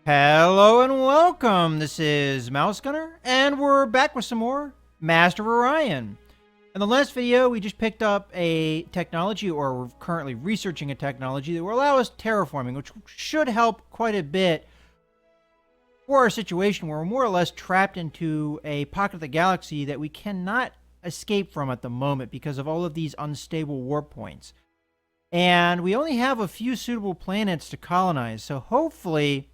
Hello and welcome. This is Mouse Gunner, and we're back with some more Master of Orion. In the last video, we just picked up a technology, or we're currently researching a technology that will allow us terraforming, which should help quite a bit for our situation where we're more or less trapped into a pocket of the galaxy that we cannot escape from at the moment because of all of these unstable warp points. And we only have a few suitable planets to colonize, so hopefully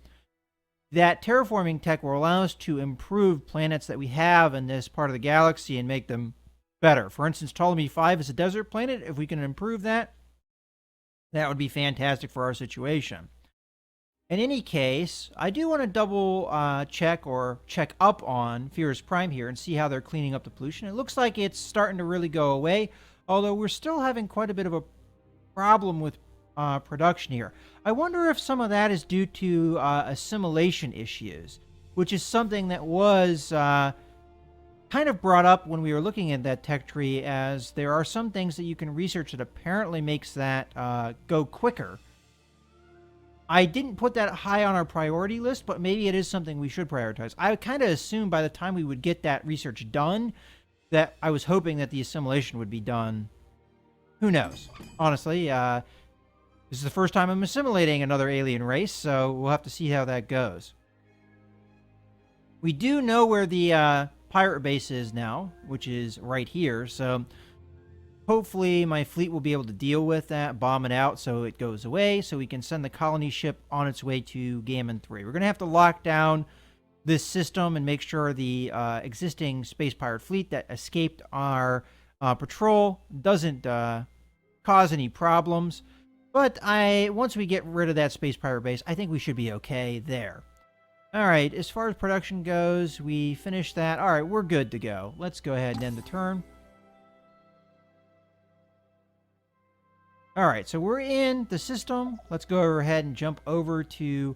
that terraforming tech will allow us to improve planets that we have in this part of the galaxy and make them better. For instance, Ptolemy 5 is a desert planet. If we can improve that, that would be fantastic for our situation. In any case, I do want to double check up on Fear's Prime here and see how they're cleaning up the pollution. It looks like it's starting to really go away, although we're still having quite a bit of a problem with production here. I wonder if some of that is due to assimilation issues, which is something that was kind of brought up when we were looking at that tech tree, as there are some things that you can research that apparently makes that go quicker. I didn't put that high on our priority list, but maybe it is something we should prioritize. I kind of assumed by the time we would get that research done that I was hoping that the assimilation would be done. Who knows? Honestly, this is the first time I'm assimilating another alien race, so we'll have to see how that goes. We do know where the pirate base is now, which is right here, so hopefully my fleet will be able to deal with that, bomb it out so it goes away, so we can send the colony ship on its way to Gammon 3. We're going to have to lock down this system and make sure the existing space pirate fleet that escaped our patrol doesn't cause any problems. But once we get rid of that space pirate base, I think we should be okay there. Alright, as far as production goes, we finished that. Alright, we're good to go. Let's go ahead and end the turn. Alright, so we're in the system. Let's go ahead and jump over to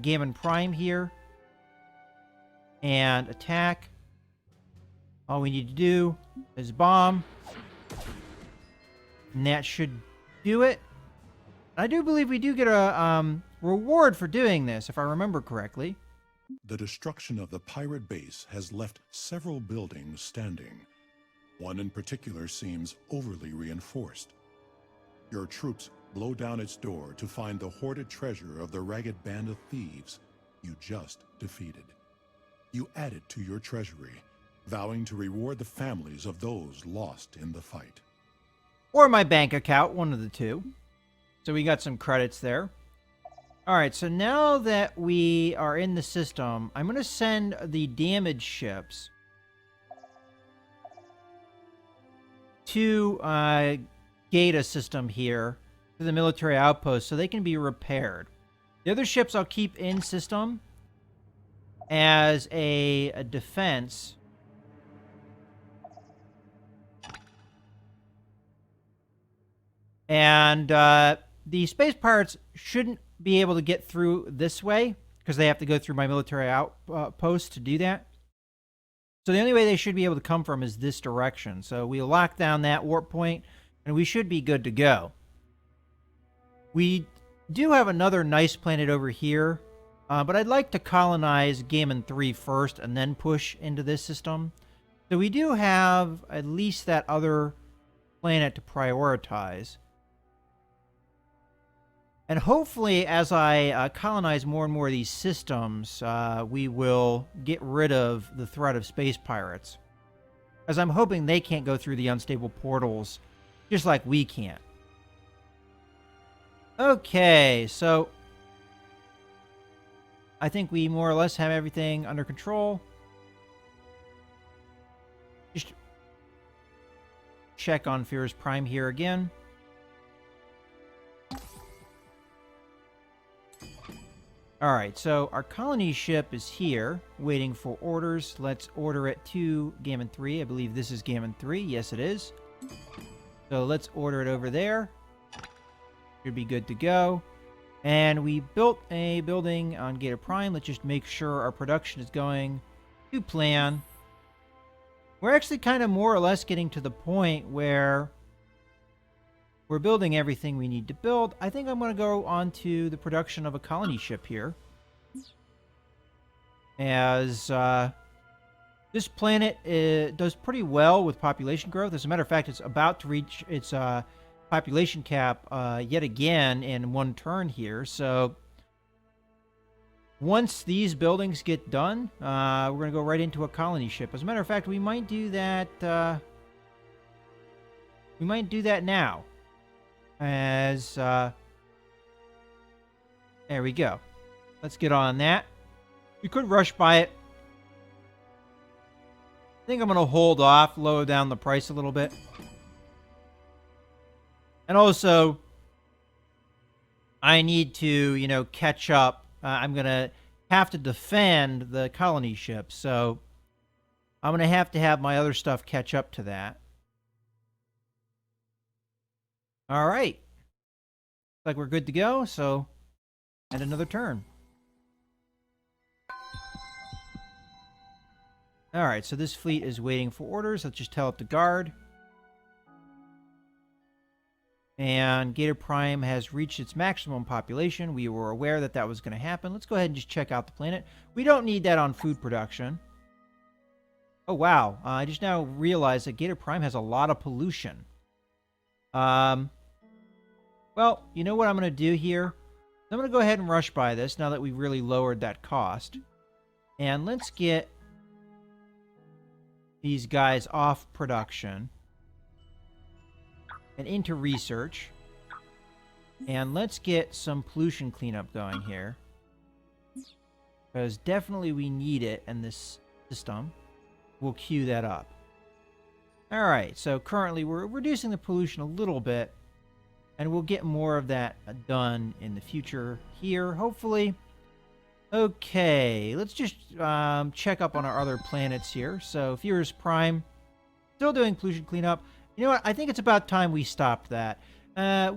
Gammon Prime here. And attack. All we need to do is bomb. And that should do it. I do believe we do get a reward for doing this, if I remember correctly. The destruction of the pirate base has left several buildings standing. One in particular seems overly reinforced. Your troops blow down its door to find the hoarded treasure of the ragged band of thieves you just defeated. You add it to your treasury, vowing to reward the families of those lost in the fight. Or my bank account, one of the two. So we got some credits there. Alright, so now that we are in the system, I'm going to send the damaged ships to Gata system here, to the military outpost, so they can be repaired. The other ships I'll keep in system as a defense. And the space pirates shouldn't be able to get through this way because they have to go through my military outpost to do that. So the only way they should be able to come from is this direction. So we'll lock down that warp point, and we should be good to go. We do have another nice planet over here, but I'd like to colonize Gammon 3 first and then push into this system. So we do have at least that other planet to prioritize. And hopefully, as I colonize more and more of these systems, we will get rid of the threat of space pirates. As I'm hoping they can't go through the unstable portals, just like we can't. Okay, so I think we more or less have everything under control. Just check on Fear's Prime here again. Alright, so our colony ship is here, waiting for orders. Let's order it to Gammon 3. I believe this is Gammon 3. Yes, it is. So let's order it over there. Should be good to go. And we built a building on Gata Prime. Let's just make sure our production is going to plan. We're actually kind of more or less getting to the point where we're building everything we need to build. I think I'm going to go on to the production of a colony ship here. As this planet does pretty well with population growth. As a matter of fact, it's about to reach its population cap yet again in one turn here. So once these buildings get done, we're going to go right into a colony ship. As a matter of fact, we might do that. We might do that now. As there we go. Let's get on that. We could rush by it. I think I'm going to hold off, lower down the price a little bit. And also, I need to, catch up. I'm going to have to defend the colony ship, so I'm going to have my other stuff catch up to that. All right. Looks like we're good to go, so add another turn. All right, so this fleet is waiting for orders. Let's just tell it to guard. And Gator Prime has reached its maximum population. We were aware that that was going to happen. Let's go ahead and just check out the planet. We don't need that on food production. Oh, wow. I just now realized that Gator Prime has a lot of pollution. Well, you know what I'm going to do here? I'm going to go ahead and rush by this now that we've really lowered that cost. And let's get these guys off production and into research. And let's get some pollution cleanup going here, because definitely we need it in this system. We'll queue that up. All right, so currently we're reducing the pollution a little bit, and we'll get more of that done in the future here, hopefully. Okay, let's just check up on our other planets here. So, Furious Prime, still doing pollution cleanup. You know what? I think it's about time we stopped that. Oh,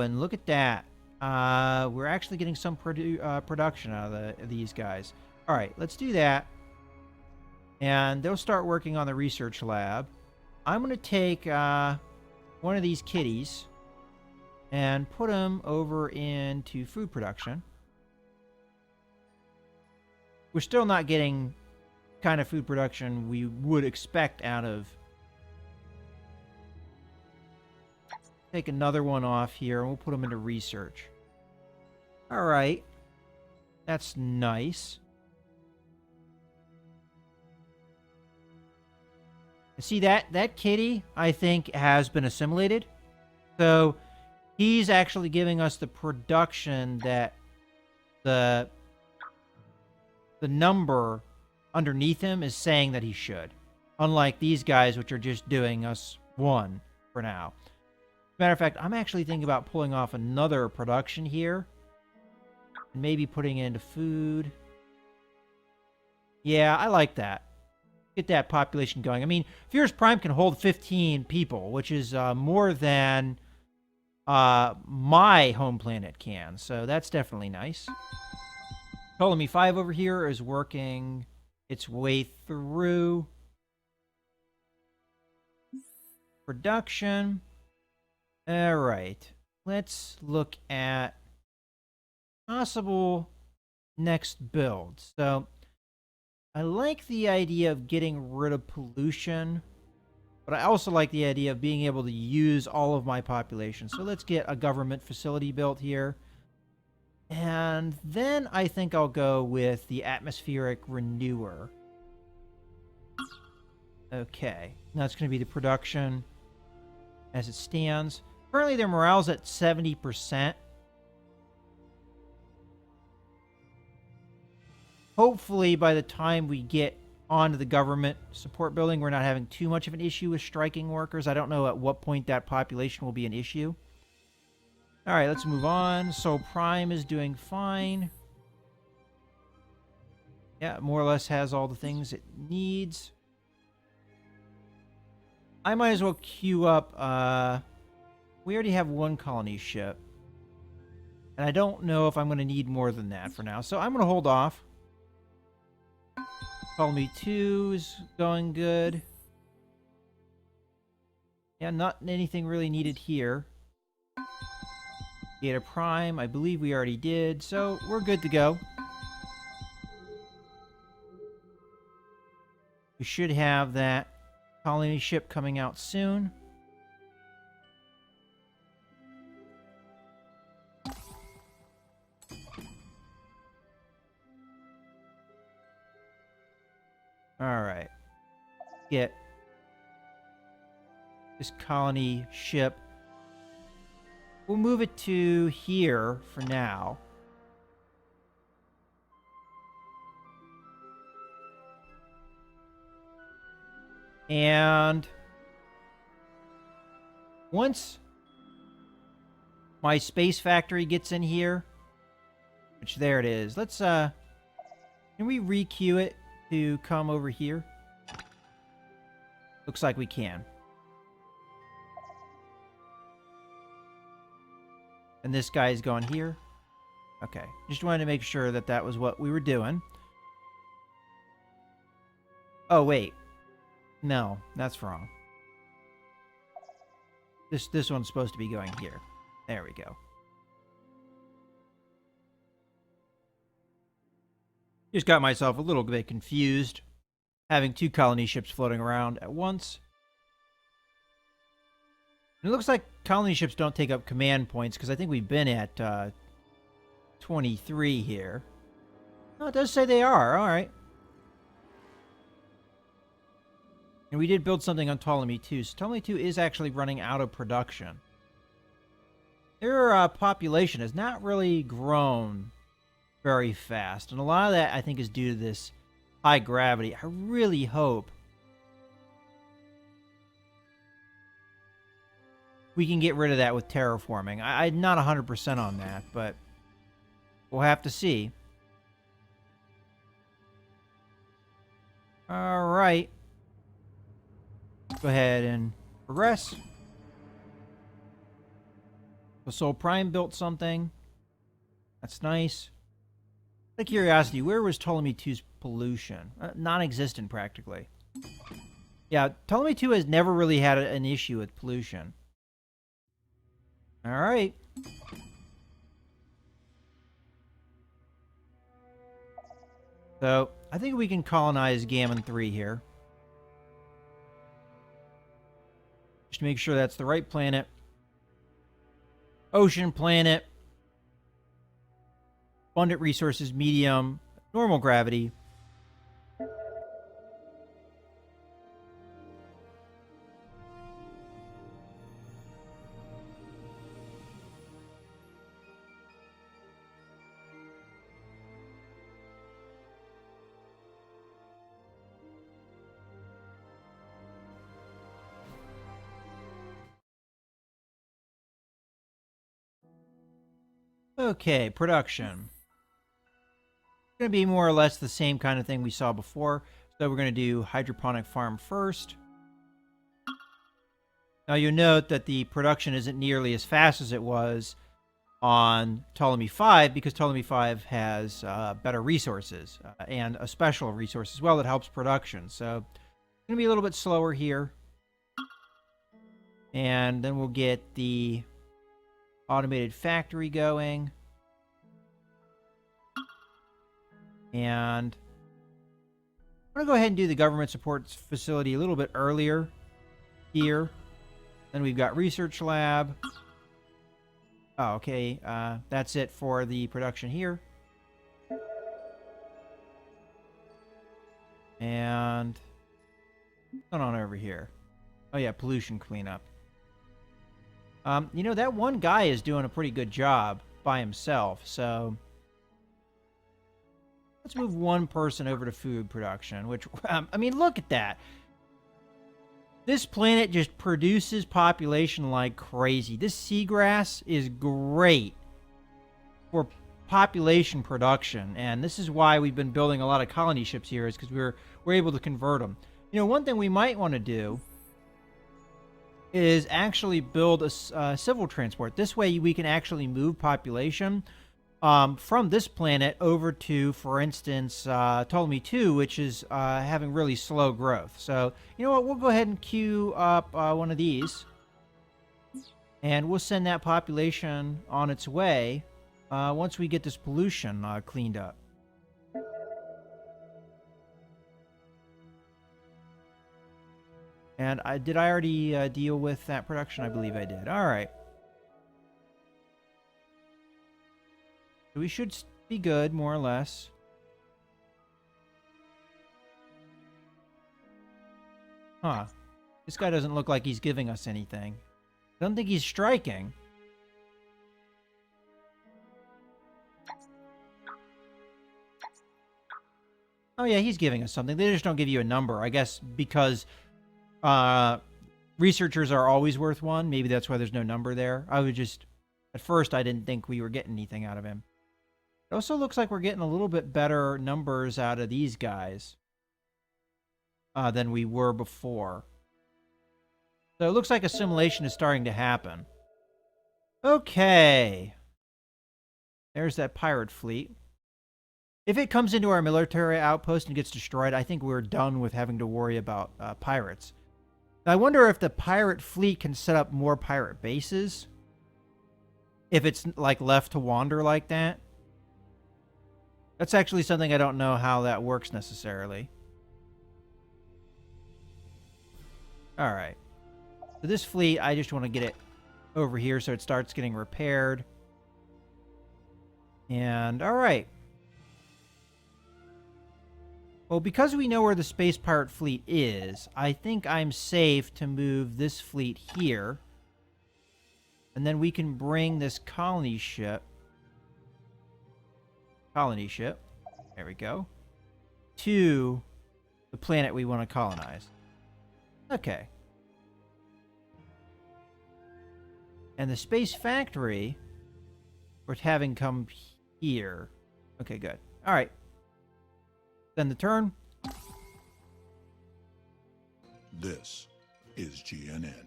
and look at that. We're actually getting some production out of these guys. All right, let's do that. And they'll start working on the research lab. I'm going to take one of these kitties and put them over into food production. We're still not getting kind of food production we would expect out of. Take another one off here, and we'll put them into research. All right. That's nice. See, that kitty, I think, has been assimilated. So he's actually giving us the production that the number underneath him is saying that he should. Unlike these guys, which are just doing us one for now. Matter of fact, I'm actually thinking about pulling off another production here. And maybe putting it into food. Yeah, I like that. Get that population going. I mean, Fierce Prime can hold 15 people, which is more than my home planet can. So that's definitely nice. Ptolemy 5 over here is working its way through production. All right. Let's look at possible next build. So I like the idea of getting rid of pollution, but I also like the idea of being able to use all of my population. So let's get a government facility built here. And then I think I'll go with the atmospheric renewer. Okay. Now it's going to be the production as it stands. Currently their morale's at 70%. Hopefully, by the time we get onto the government support building, we're not having too much of an issue with striking workers. I don't know at what point that population will be an issue. All right, let's move on. So Prime is doing fine. Yeah, more or less has all the things it needs. I might as well queue up. We already have one colony ship. And I don't know if I'm going to need more than that for now. So I'm going to hold off. Colony 2 is going good. Yeah, not anything really needed here. Data Prime, I believe we already did, so we're good to go. We should have that colony ship coming out soon. All right. Get this colony ship. We'll move it to here for now. And once my space factory gets in here, which there it is. Let's can we re-queue it to come over here? Looks like we can. And this guy's going here. Okay. Just wanted to make sure that that was what we were doing. Oh, wait. No, that's wrong. This one's supposed to be going here. There we go. Just got myself a little bit confused, having two colony ships floating around at once. And it looks like colony ships don't take up command points, because I think we've been at 23 here. Oh, it does say they are. All right. And we did build something on Ptolemy 2. So Ptolemy 2 is actually running out of production. Their population has not really grown very fast. And a lot of that, I think, is due to this high gravity. I really hope we can get rid of that with terraforming. I'm not 100% on that, but we'll have to see. All right. Go ahead and progress. The Sol Prime built something. That's nice. Out of curiosity, where was Ptolemy 2's pollution? Non-existent, practically. Yeah, Ptolemy 2 has never really had an issue with pollution. All right. So, I think we can colonize Gammon 3 here. Just to make sure that's the right planet. Ocean planet. Abundant resources, medium, normal gravity. Okay, production. It's going to be more or less the same kind of thing we saw before. So we're going to do hydroponic farm first. Now you'll note that the production isn't nearly as fast as it was on Ptolemy 5 because Ptolemy 5 has better resources and a special resource as well that helps production. So it's going to be a little bit slower here. And then we'll get the automated factory going. And I'm going to go ahead and do the government support facility a little bit earlier here. Then we've got research lab. Oh, okay. That's it for the production here. And what's going on over here? Oh, yeah, pollution cleanup. You know, that one guy is doing a pretty good job by himself, so let's move one person over to food production, which, I mean, look at that. This planet just produces population like crazy. This seagrass is great for population production, and this is why we've been building a lot of colony ships here, is because we're able to convert them. You know, one thing we might want to do is actually build a civil transport. This way we can actually move population from this planet over to, for instance, Ptolemy 2, which is having really slow growth. So, you know what? We'll go ahead and queue up one of these. And we'll send that population on its way once we get this pollution cleaned up. And did I already deal with that production? I believe I did. All right. So we should be good, more or less. Huh. This guy doesn't look like he's giving us anything. I don't think he's striking. Oh yeah, he's giving us something. They just don't give you a number. I guess because researchers are always worth one. Maybe that's why there's no number there. At first I didn't think we were getting anything out of him. It also looks like we're getting a little bit better numbers out of these guys than we were before. So it looks like assimilation is starting to happen. Okay. There's that pirate fleet. If it comes into our military outpost and gets destroyed, I think we're done with having to worry about pirates. Now, I wonder if the pirate fleet can set up more pirate bases. If it's like left to wander like that. That's actually something I don't know how that works necessarily. Alright. So this fleet, I just want to get it over here so it starts getting repaired. And, alright. Well, because we know where the space pirate fleet is, I think I'm safe to move this fleet here. And then we can bring this colony ship. There we go. To the planet we want to colonize. Okay. And the space factory, we're having come here. Okay, good. All right. Then the turn. This is GNN.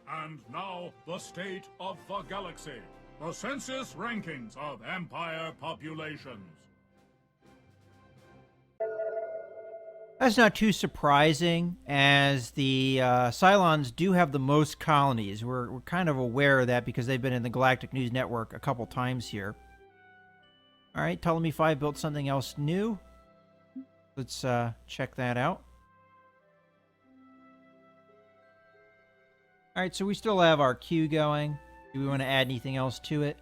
And now, the state of the galaxy. The census rankings of Empire populations. That's not too surprising, as the Cylons do have the most colonies. We're kind of aware of that because they've been in the Galactic News Network a couple times here. All right, Ptolemy 5 built something else new. Let's check that out. All right, so we still have our queue going. Do we want to add anything else to it?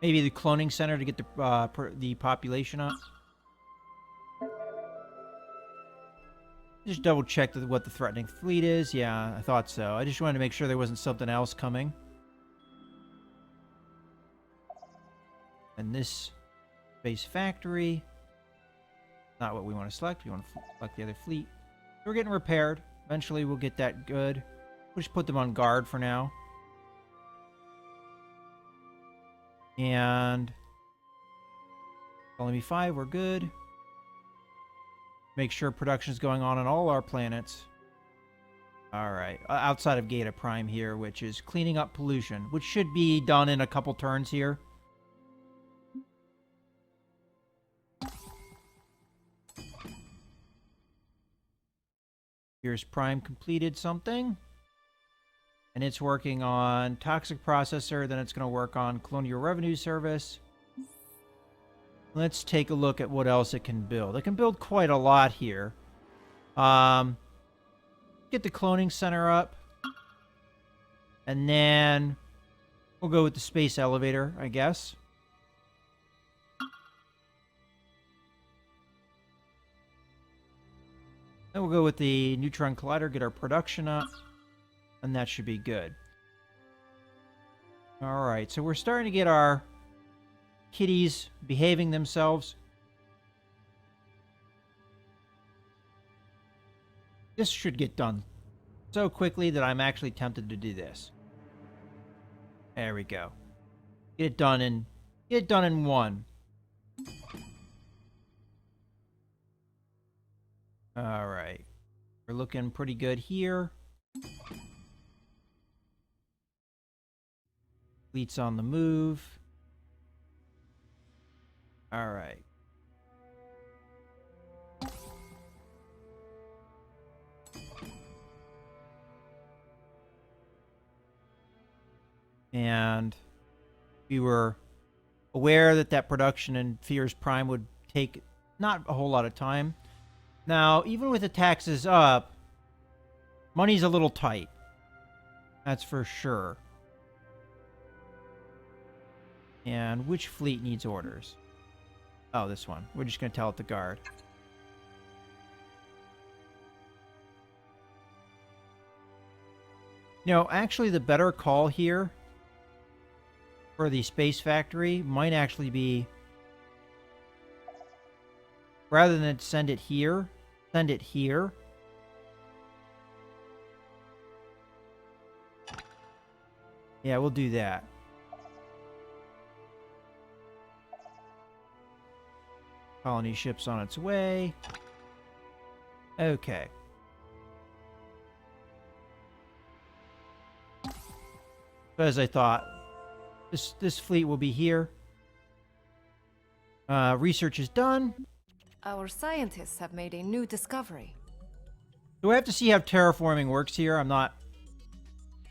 Maybe the cloning center to get the population up. Just double check what the threatening fleet is. Yeah, I thought so. I just wanted to make sure there wasn't something else coming. And this base factory, not what we want to select. We want to select the other fleet. We're getting repaired. Eventually we'll get that good. We'll just put them on guard for now. And Ptolemy 5, we're good. Make sure production is going on all our planets. Alright, outside of Geta Prime here, which is cleaning up pollution, which should be done in a couple turns here. Here's Prime completed something. And it's working on Toxic Processor, then it's going to work on Colonial Revenue Service. Let's take a look at what else it can build. It can build quite a lot here. Get the Cloning Center up. And then we'll go with the Space Elevator, I guess. Then we'll go with the Neutron Collider, get our production up. And that should be good. Alright, so we're starting to get our kitties behaving themselves. This should get done so quickly that I'm actually tempted to do this. There we go. Get it done in one. Alright. We're looking pretty good here. Fleet's on the move. All right. And we were aware that that production in Fears Prime would take not a whole lot of time. Now, even with the taxes up, money's a little tight. That's for sure. And which fleet needs orders? Oh, this one. We're just going to tell it to guard. You know, actually the better call here for the space factory might actually be, rather than send it here, send it here. Yeah, we'll do that. Colony ship's on its way. Okay. So as I thought, this fleet will be here. Research is done. Our scientists have made a new discovery. So we have to see how terraforming works here. I'm not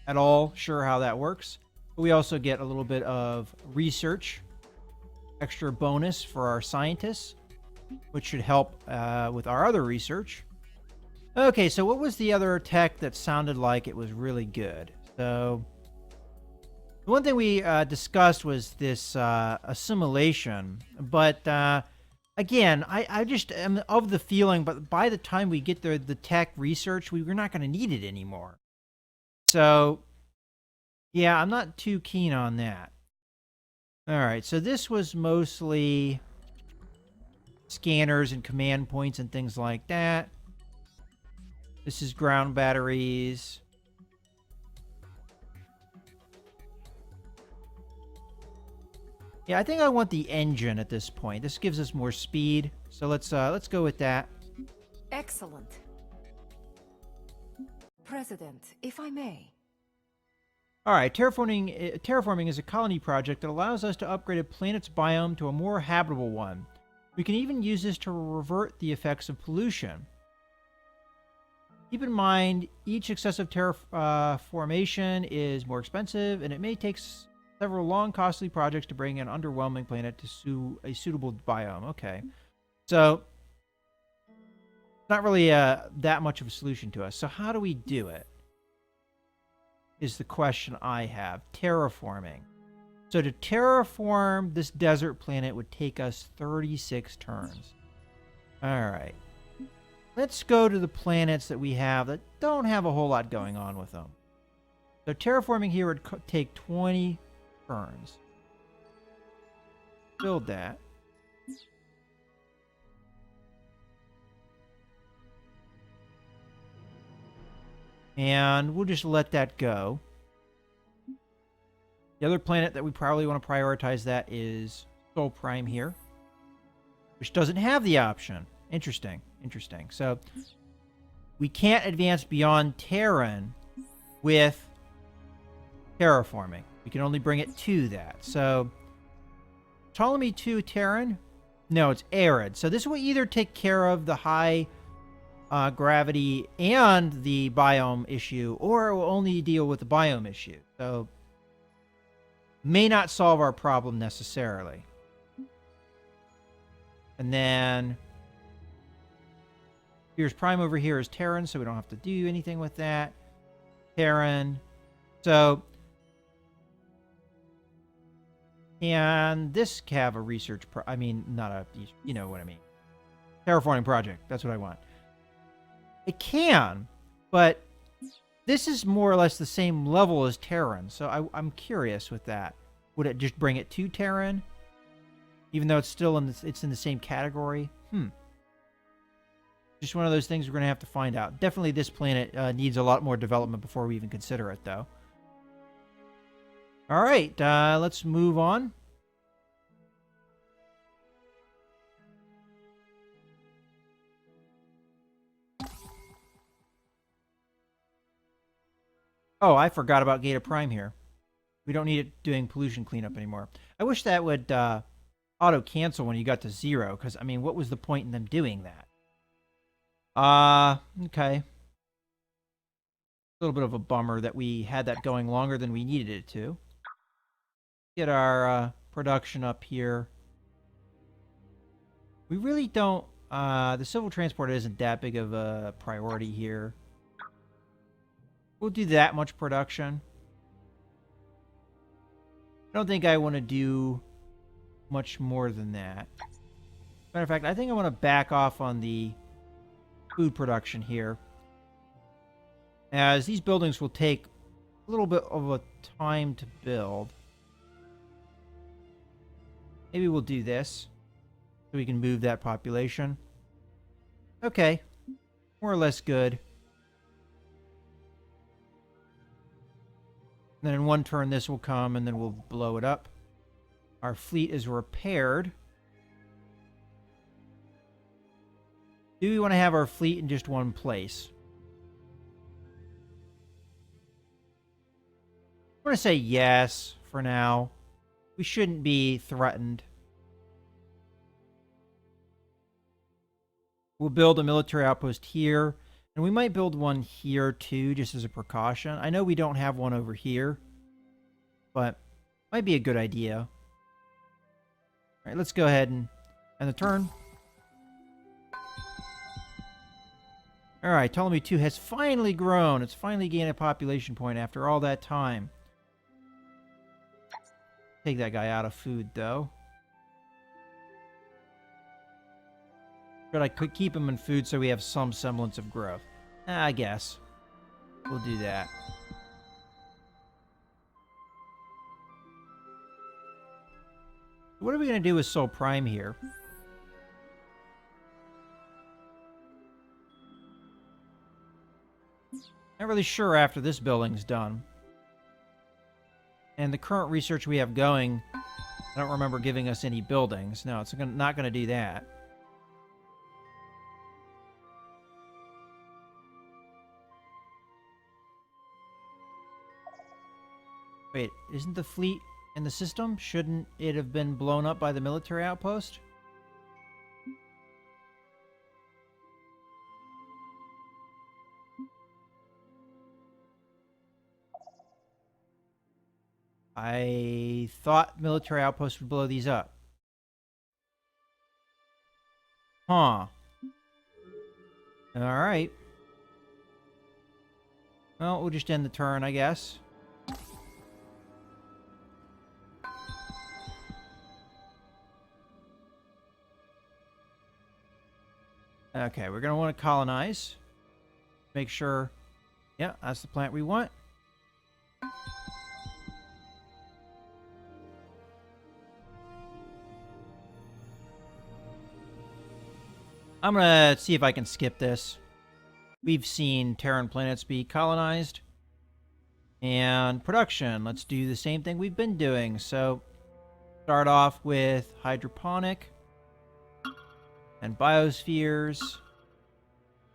at all sure how that works. But we also get a little bit of research, extra bonus for our scientists, which should help with our other research. Okay, so what was the other tech that sounded like it was really good? So the one thing we discussed was this assimilation, but again, I just am of the feeling, but by the time we get the tech research, we're not going to need it anymore. So, yeah, I'm not too keen on that. All right, so this was mostly scanners and command points and things like that. This is ground batteries. Yeah, I think I want the engine at this point. This gives us more speed, so let's go with that. Excellent. President, if I may. All right, terraforming is a colony project that allows us to upgrade a planet's biome to a more habitable one. We can even use this to revert the effects of pollution. Keep in mind, each successive terraformation is more expensive, and it may take several long, costly projects to bring an underwhelming planet to a suitable biome. Okay. So, not really that much of a solution to us. So how do we do it? Is the question I have. Terraforming. So to terraform this desert planet would take us 36 turns. Alright. Let's go to the planets that we have that don't have a whole lot going on with them. So terraforming here would take 20 turns. Build that. And we'll just let that go. The other planet that we probably want to prioritize that is Sol Prime here, which doesn't have the option. Interesting. Interesting. So we can't advance beyond Terran with terraforming. We can only bring it to that. So Ptolemy 2 Terran? No, it's arid. So this will either take care of the high gravity and the biome issue, or it will only deal with the biome issue. So may not solve our problem necessarily. And then here's Prime over here is Terran, so we don't have to do anything with that. Terran. So and this have a research I mean, not a, you know what I mean. Terraforming project. That's what I want. It can, but this is more or less the same level as Terran, so I'm curious with that. Would it just bring it to Terran, even though it's still in the same category? Just one of those things we're going to have to find out. Definitely, this planet needs a lot more development before we even consider it, though. All right, let's move on. Oh, I forgot about Gata Prime here. We don't need it doing pollution cleanup anymore. I wish that would auto-cancel when you got to 0, because, I mean, what was the point in them doing that? Okay. A little bit of a bummer that we had that going longer than we needed it to. Get our production up here. We really don't... the civil transport isn't that big of a priority here. We'll do that much production. I don't think I want to do much more than that. Matter of fact, I think I want to back off on the food production here, as these buildings will take a little bit of a time to build. Maybe we'll do this so we can move that population. Okay, more or less good. And then in one turn this will come and then we'll blow it up. Our fleet is repaired. Do we want to have our fleet in just one place? I'm going to say yes for now. We shouldn't be threatened. We'll build a military outpost here. And we might build one here too, just as a precaution. I know we don't have one over here, but might be a good idea. All right, let's go ahead and end the turn. All right, Ptolemy 2 has finally grown. It's finally gained a population point after all that time. Take that guy out of food, though. But I could keep him in food so we have some semblance of growth. I guess. We'll do that. What are we going to do with Sol Prime here? Not really sure after this building's done. And the current research we have going, I don't remember giving us any buildings. No, it's not going to do that. Wait, isn't the fleet in the system? Shouldn't it have been blown up by the military outpost? I thought military outposts would blow these up. Huh. Alright. Well, we'll just end the turn, I guess. Okay, we're going to want to colonize. Make sure... Yeah, that's the plant we want. I'm going to see if I can skip this. We've seen Terran planets be colonized. And production. Let's do the same thing we've been doing. So, start off with hydroponic. And biospheres.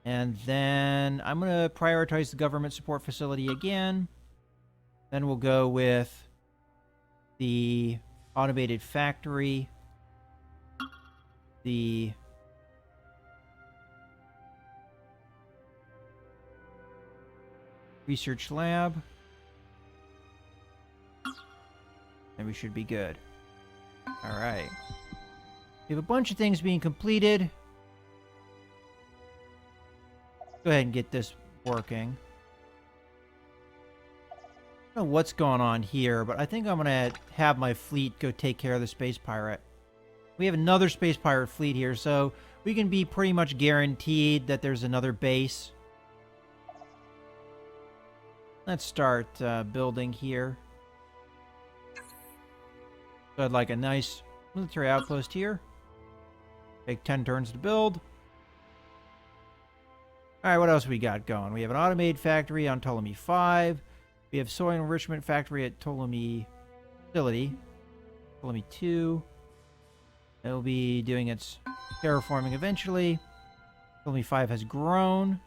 And then I'm going to prioritize the government support facility again. Then we'll go with the automated factory. The research lab. And we should be good. Alright. We have a bunch of things being completed. Go ahead and get this working. I don't know what's going on here, but I think I'm going to have my fleet go take care of the space pirate. We have another space pirate fleet here, so we can be pretty much guaranteed that there's another base. Let's start building here. So I'd like a nice military outpost here. Take 10 turns to build. Alright, what else we got going? We have an automated factory on Ptolemy 5. We have soil enrichment factory at Ptolemy facility. Ptolemy 2. It'll be doing its terraforming eventually. Ptolemy 5 has grown.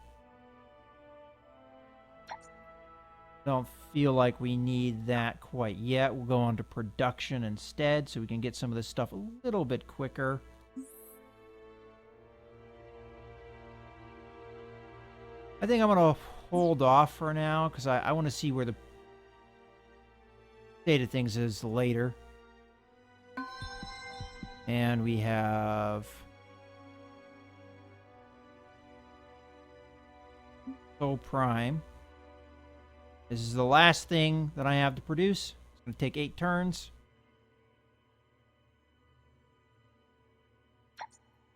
Don't feel like we need that quite yet. We'll go on to production instead so we can get some of this stuff a little bit quicker. I think I'm going to hold off for now because I want to see where the state of things is later. And we have Soul Prime. This is the last thing that I have to produce. It's going to take 8 turns.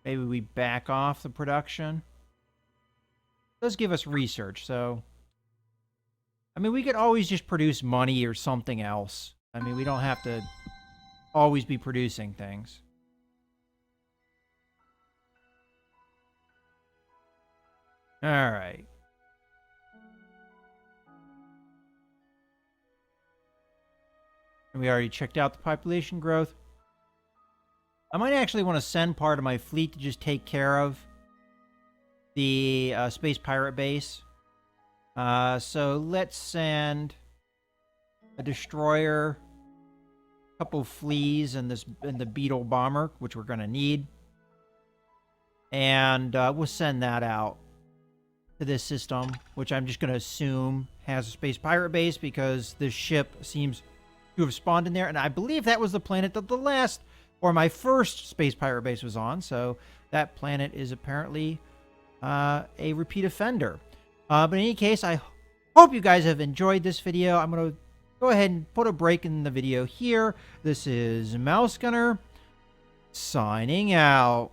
Maybe we back off the production. It does give us research, so... I mean, we could always just produce money or something else. I mean, we don't have to always be producing things. Alright. And we already checked out the population growth. I might actually want to send part of my fleet to just take care of the space pirate base. So let's send a destroyer, a couple fleas, and the beetle bomber, which we're going to need. And we'll send that out to this system, which I'm just going to assume has a space pirate base because this ship seems to have spawned in there. And I believe that was the planet that the last, or my first space pirate base was on. So that planet is apparently a repeat offender. But in any case, I hope you guys have enjoyed this video. I'm going to go ahead and put a break in the video here. This is Mouse Gunner, signing out.